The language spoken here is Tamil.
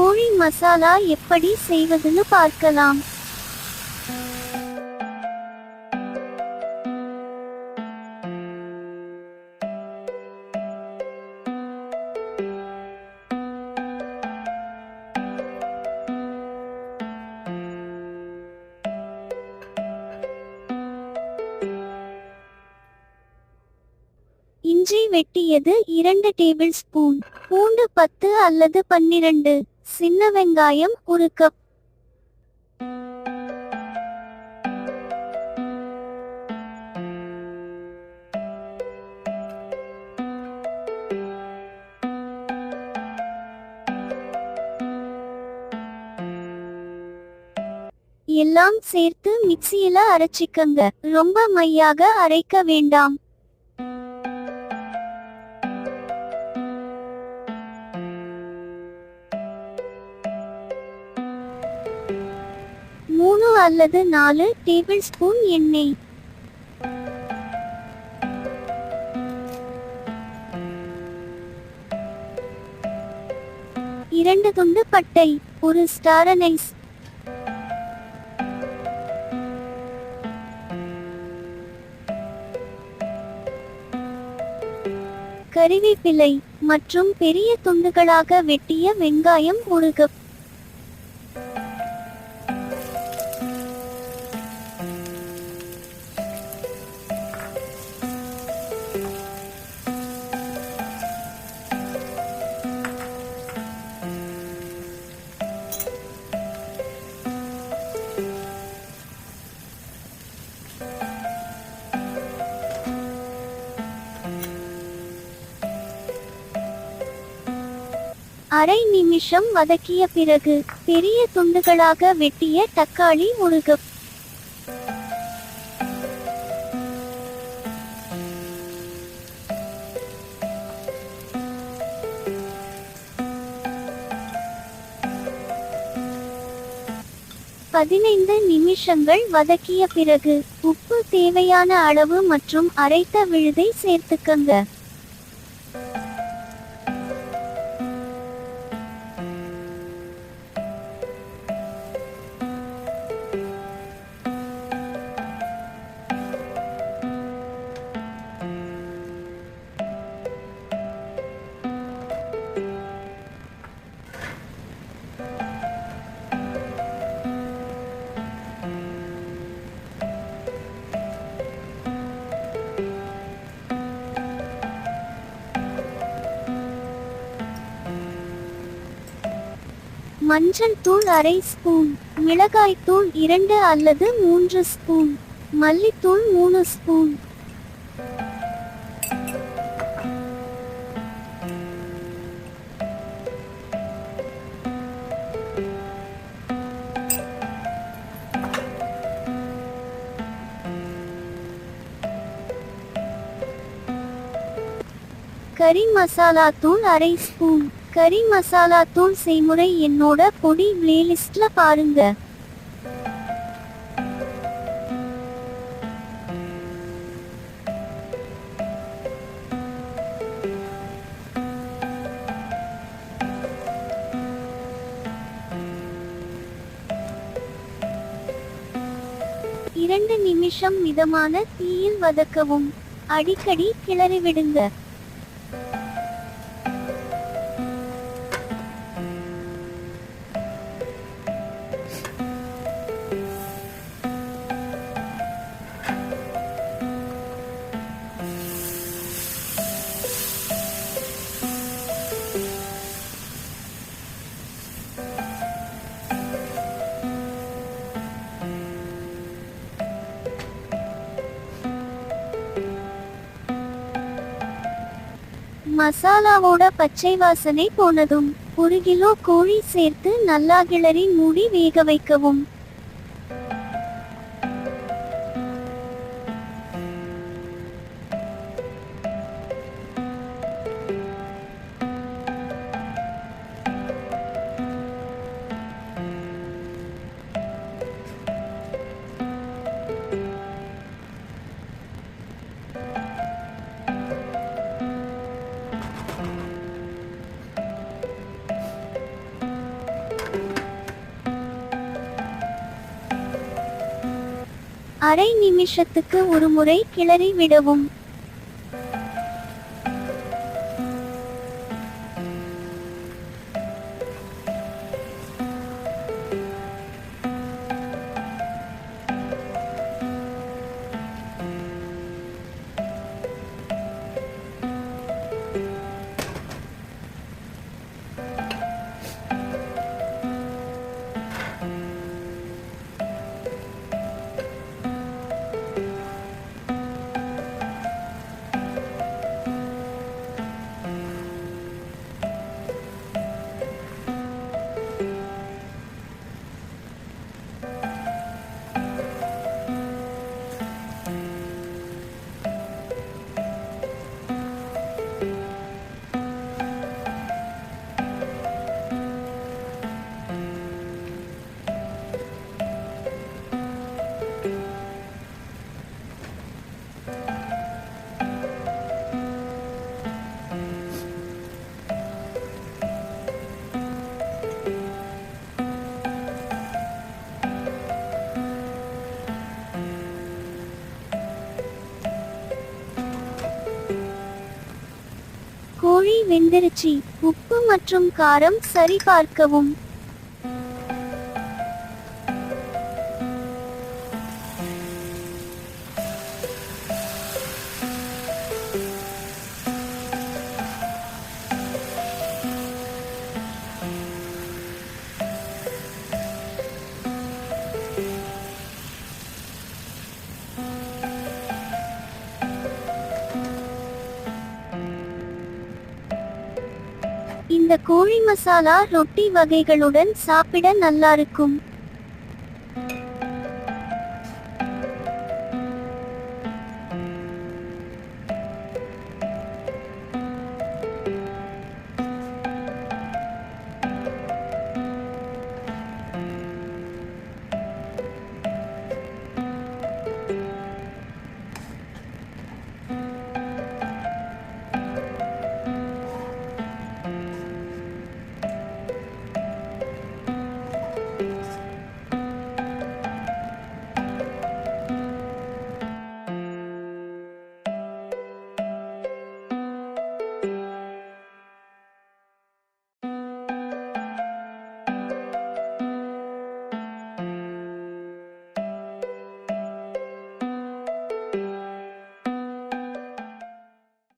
கோழி மசாலா எப்படி செய்வதுன்னு பார்க்கலாம். இஞ்சி வெட்டியது 2 டேபிள் ஸ்பூன், பூண்டு 10 அல்லது 12, சின்ன வெங்காயம் 1 கப். எல்லாம் சேர்த்து மிக்சியில அரைச்சிக்கங்க. ரொம்ப மையாக அரைக்க வேண்டாம். அல்லது 4 டேபிள் ஸ்பூன் எண்ணெய், 2 துண்டு பட்டை, 1 ஸ்டாரனைஸ், கறிவேப்பிலை மற்றும் பெரிய துண்டுகளாக வெட்டிய வெங்காயம் 1 கப். அரை நிமிஷம் வதக்கிய பிறகு பெரிய துண்டுகளாக வெட்டிய தக்காளி 1 கப். பதினைந்து நிமிஷங்கள் வதக்கிய பிறகு உப்பு தேவையான அளவு மற்றும் அரைத்த விழுதை சேர்த்துக்கங்க. மஞ்சள் தூள் அரை ஸ்பூன், மிளகாய் தூள் 2 அல்லது 3 ஸ்பூன், மல்லித்தூள் 3 ஸ்பூன். கறி மசாலா தூள் அரை ஸ்பூன். கறி மசாலா தூள் செய்முறை என்னோட பொடி பிளேலிஸ்ட்ல பாருங்க. இரண்டு நிமிஷம் மிதமான தீயில் வதக்கவும். அடிக்கடி கிளறிவிடுங்க. மசாலாவோட பச்சை வாசனை போனதும் 1 கிலோ கோழி சேர்த்து நல்லா கிளறி மூடி வேக வைக்கவும். அரை நிமிஷத்துக்கு ஒரு முறை கிளறி விடவும். கோழி வெந்திருச்சு. உப்பு மற்றும் காரம் சரிபார்க்கவும். இந்த கோழி மசாலா ரொட்டி வகைகளுடன் சாப்பிட நல்லா இருக்கும்.